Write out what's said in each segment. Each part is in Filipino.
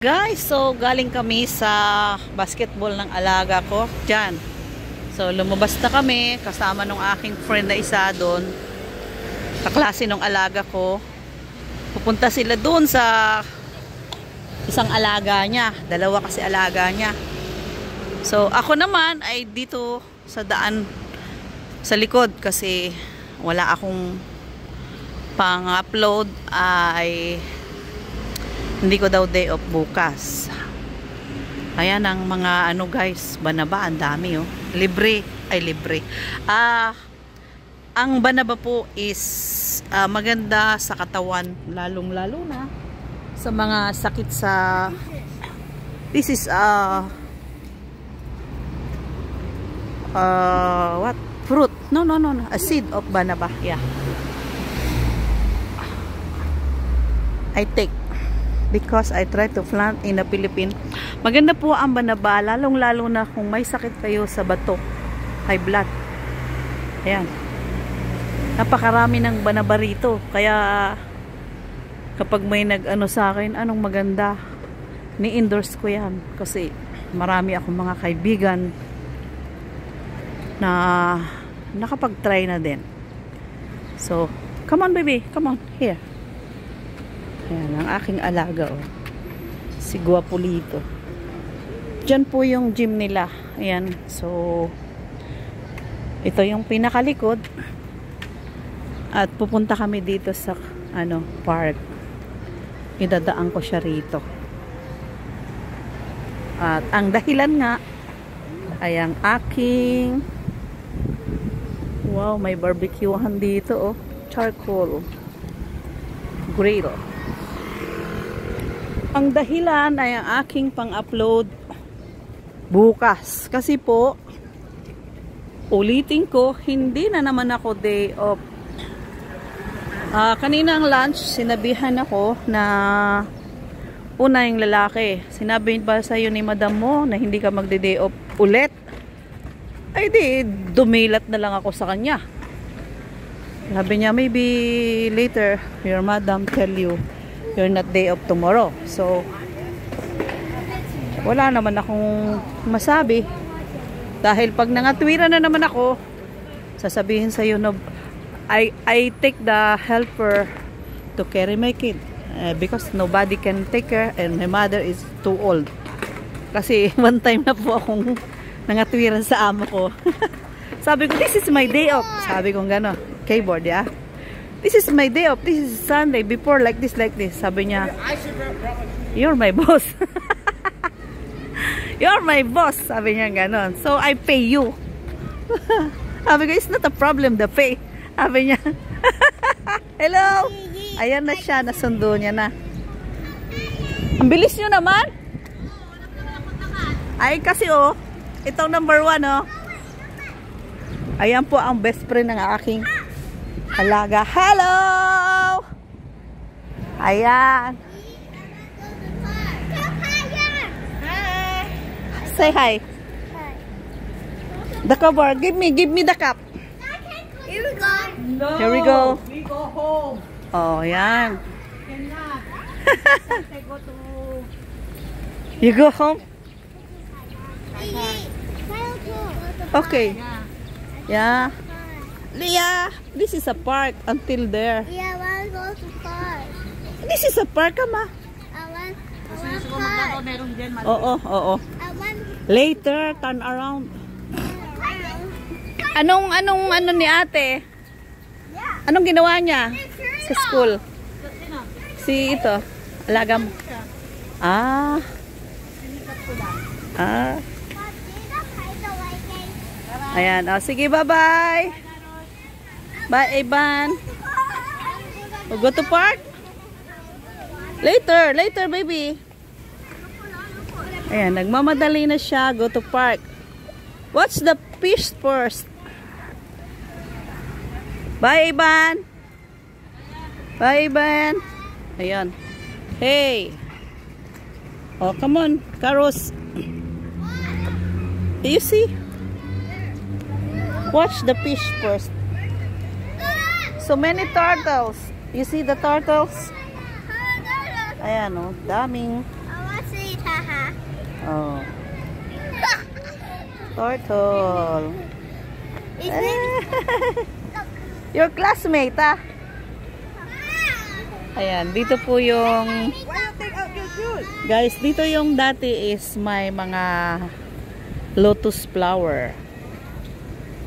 Guys, so galing kami sa basketball ng alaga ko dyan. So lumabas na kami kasama nung aking friend na isa doon, kaklase nung alaga ko. Pupunta sila doon sa isang alaga niya, dalawa kasi alaga niya. So ako naman ay dito sa daan sa likod kasi wala akong pang-upload, ay hindi ko daw day off bukas. Ayan ang mga ano guys, Banaba, ang dami oh. Libre, ay libre. Ang Banaba po is maganda sa katawan, lalong-lalo na sa mga sakit sa this is what? Fruit. No. A seed of Banaba. Yeah. I take because I try to plant in the Philippines. Maganda po ang Banaba, lalong-lalo na kung may sakit kayo sa bato, high blood. Ayan. Napakarami ng Banaba rito. Kaya kapag may nag-ano sa akin, anong maganda, ni-endorse ko yan. Kasi marami akong mga kaibigan na nakapag-try na din. So, come on baby, come on, here. Ayan, ang aking alaga oh. Si Guapulito. Diyan po yung gym nila. Ayan, so ito yung pinakalikod. At pupunta kami dito sa ano, park. Idadaan ko siya rito. At ang dahilan nga ay ang aking wow, may barbecuehan dito oh. Charcoal grill. Ang dahilan ay ang aking pang-upload bukas. Kasi po, ulitin ko, hindi na naman ako day off. Kaninang lunch, sinabihan ako na una yung lalaki. Sinabi ba sa'yo ni madam mo na hindi ka magde-day off ulit? Ay di, dumilat na lang ako sa kanya. Sabi niya, maybe later, your madam tell you you're not day off tomorrow. So, wala naman akong masabi. Dahil pag nangatwira na naman ako, sasabihin sa'yo na I take the helper to carry my kid. Because nobody can take her and my mother is too old. Kasi one time na po akong nangatwiran sa amo ko. Sabi ko, this is my day off. Sabi ko gano'n. Keyboard, yeah? This is my day off. This is Sunday. Before, like this. Sabi niya, you're my boss. You're my boss. Sabi niya gano'n. So, I pay you. Sabi ko, it's not a problem, the pay. Sabi niya, hello. Ayan na siya. Nasundo niya na. Ang bilis niyo naman. Ay, kasi oh, itong number 1 oh. Ayan po ang best friend ng aking alaga. Hello! Ayan. Hi. Say hi. The cover. Give me the cup. Here we go. No, here we go. We go home. Oh, ayan. Cannot. I go to... You go home? Okay. Yeah. Leah, this is a park until there. Yeah, I want to go to park. This is a park, ama. I want park. Oo. I want Later, turn around. Ano ni ate? Anong ginawa niya sa school? Si ito, alaga mo. Ayan, sige, bye-bye. Bye, Ivan. We'll go to park? Later, baby. Ayan, nagmamadali na siya. Go to park. Watch the fish first. Bye, Ivan. Bye, Ivan. Ayan. Hey. Oh, come on, Carlos. Do you see? Watch the fish first. So many turtles. You see the turtles? Ayan oh, daming. I want to see Turtle. Is it? Your classmate, ah. Ayan, dito po yung... Why you take out your shoes? Guys, dito yung dati is may mga lotus flower.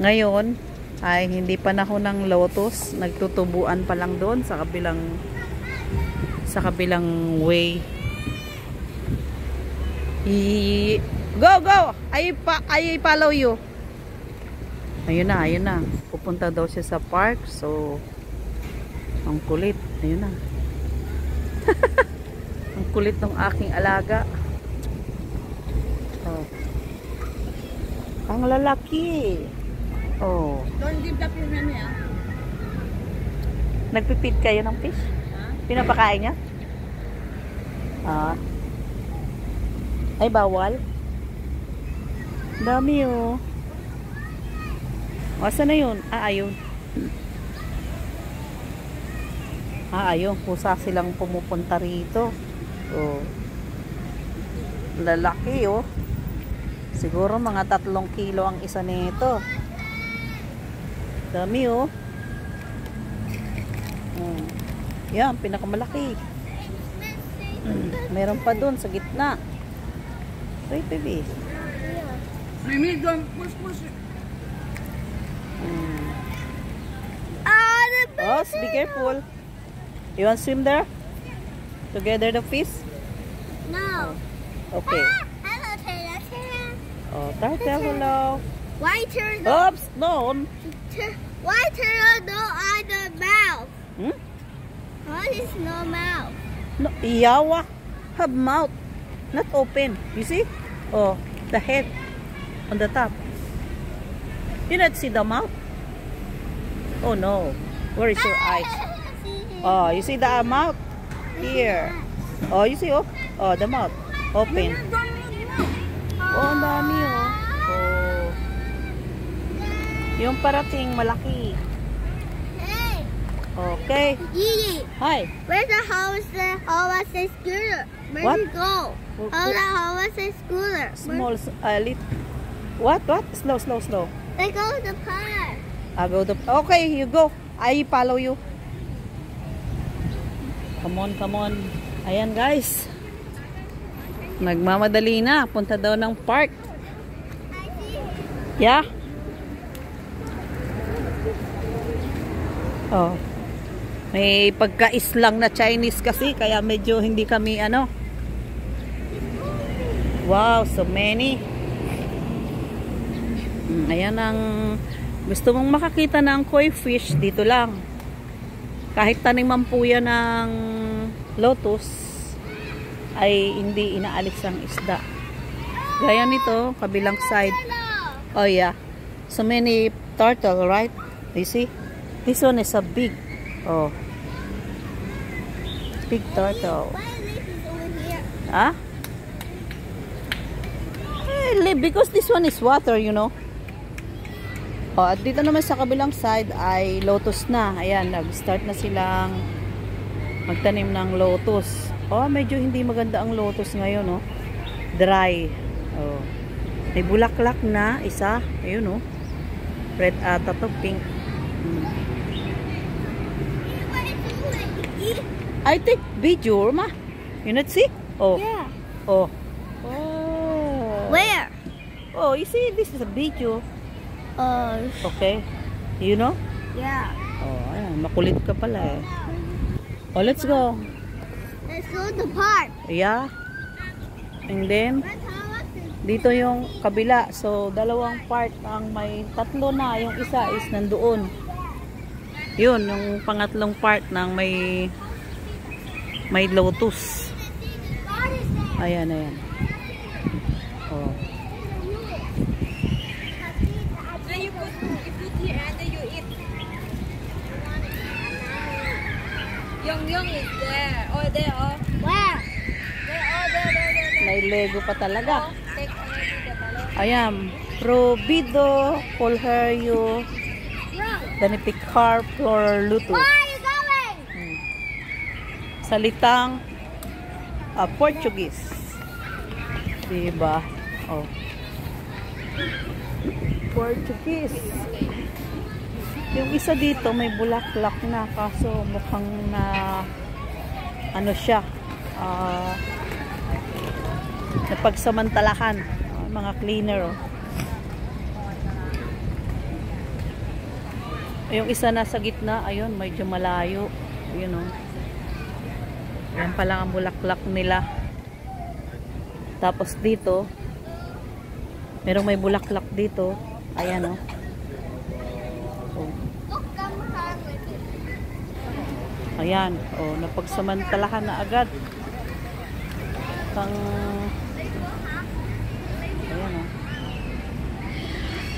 Ngayon, ay hindi panahon ng lotus. Nagtutubuan pa lang doon sa kabilang way. Go, go! I follow you. Ayun na. Pupunta daw siya sa park. So, ang kulit. Ayun na. Ang kulit ng aking alaga. Oh. Ang lalaki. Oh. Don't give the fish money, ah. Nagpipid kayo ng fish? Pinapakain niya? Ah. Ay, bawal? Dami, oh. Asa na yun? Ayun. Ayun. Kusa silang pumupunta rito. Oh. Lalaki, oh. Siguro mga 3 kilo ang isa nito. Dami, oh. Yan, pinakamalaki. Meron pa dun sa gitna. Wait, baby. Mimi, don't push. Oh, be careful. You want to swim there? Together the fish? No. Okay. Hello, turtle. Oh, turtle, hello. Why turtle? Oops, no. Why turtle no other mouth? Hmm? Why is no mouth? No, yawa. Have mouth. Not open. You see? Oh, the head on the top. You not see the mouth? Oh no. Where is your eyes? Oh, you see the mouth? Here. Oh, you see? Oh, the mouth. Open. Oh, ang dami, oh. Oh. Yung parating malaki. Hey, Okay. Gigi, Hi. where's the horse and scooter? Where What? did you go? How's the horse and scooter? Small, what? Slow. They go to the park. Okay, you go. I follow you. Come on. Ayan, guys. Nagmamadali na. Punta daw ng park. Yeah? Oh. May pagka-islang na Chinese kasi, kaya medyo hindi kami ano. Wow, so many. Ayan ang gusto mong makakita ng koi fish, dito lang. Kahit taniman po yan ng lotus, ay hindi inaalis ang isda. Gaya nito, kabilang side. Oh yeah. So many turtle, right? You see? This one is a big. Oh. Big turtle. Why is this over here? Huh? Because this one is water, you know. Oh, at dito naman sa kabilang side ay lotus na. Ayan, nag-start na silang magtanim ng lotus. Oh, medyo hindi maganda ang lotus ngayon, oh. Dry. Oh. May bulaklak na isa. Ayun, oh. Red ata to, pink. I take video, ma. You not see? Oh. Yeah. Oh. Oh. Where? Oh, you see, this is a video. Okay. You know? Yeah. Oh, ayan. Makulit ka pala eh. Oh, let's go. Let's go to the park. Yeah. And then, dito yung kabila. So, dalawang part ang may tatlo na. Yung isa is nandoon. Yun, yung pangatlong part ng may lotus. Ayan. Oh. Young is there. Oh, there. Oh. Where? There. May Lego pa talaga. Take already the balloon. Ayan. Probido, Polherio, Danipicar, Flor, Luto. Where are you going? Salitang Portuguese. Diba? Oh. Portuguese. Yung isa dito may bulaklak na kaso mukhang na ano siya, napagsamantalahan, mga cleaner. Oh. Yung isa nasa gitna, ayun, medyo malayo. Ayun oh. Yan pa lang ang bulaklak nila. Tapos dito, merong may bulaklak dito. Ayan oh. Oh. Ayan, oh, napagsamantalahan na agad. Ayan oh.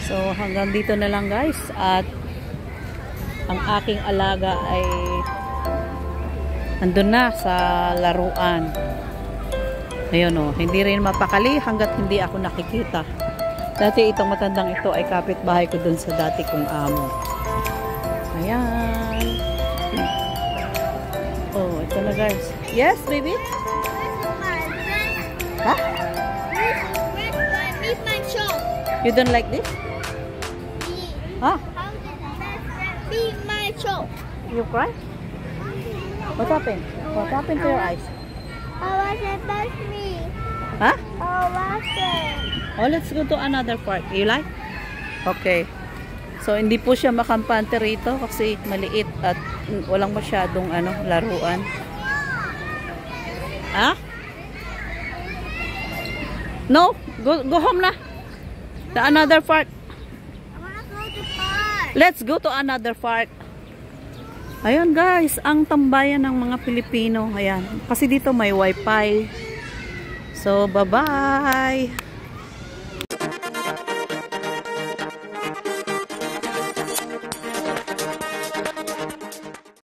So hanggang dito na lang guys, at ang aking alaga ay andun na sa laruan. Ayun oh, hindi rin mapakali hanggat hindi ako nakikita. Dati itong matandang ito ay kapitbahay ko dun sa dati kong amo. Ayan. Oh, ito na guys. Yes, baby? Huh? Where's my shop? You don't like this? Huh? How did that be my shop? You cry? What happened? What happened to your eyes? I wasn't touch me. Huh? I wasn't. Oh, let's go to another park. You like? Okay. So, hindi po siya makampante rito kasi maliit at walang masyadong laruan. Ah? No, go home na. The another park. I wanna go to park. Let's go to another park. Ayun guys, ang tambayan ng mga Pilipino. Ayan, kasi dito may wifi. So, bye-bye.